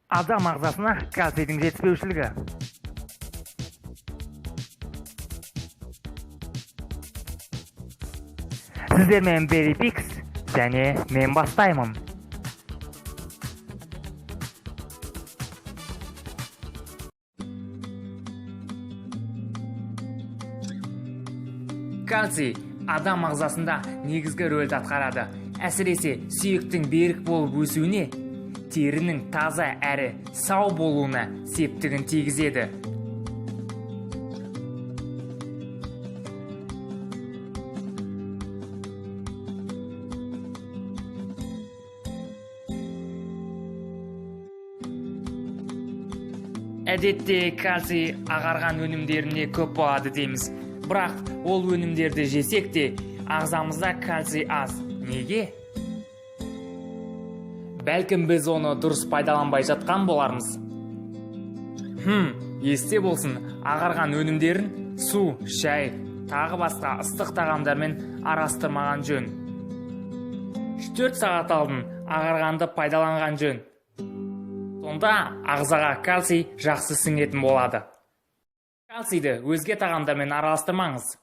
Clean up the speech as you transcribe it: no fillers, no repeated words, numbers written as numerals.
Адам ағзасына кальцийдің жетіспеушілігі. Сіздермен Berry Pix және мен бастаймын. Кальций адам ағзасында негізгі рөлді атқарады. Әсіресе сүйектің берік болып өсуіне, терінің таза әрі сау болуына септігін тигізеді. Әдетте кальций ағарған өнімдеріне көп болады дейміз. Бірақ ол өнімдерді жесек те, ағзамызда кальций аз. Неге? Бәлкім біз оны дұрыс пайдаланбай жатқан болармыз. Есте болсын, ағарған өнімдерін су, шай, тағы басқа ыстық тағамдармен араластырмаған жөн. 3-4 сағат алдын ағарғанды пайдаланған жөн. Сонда ағзаға кальций жақсы сіңетін болады. Кальцийді өзге тағамдармен араластырмаңыз.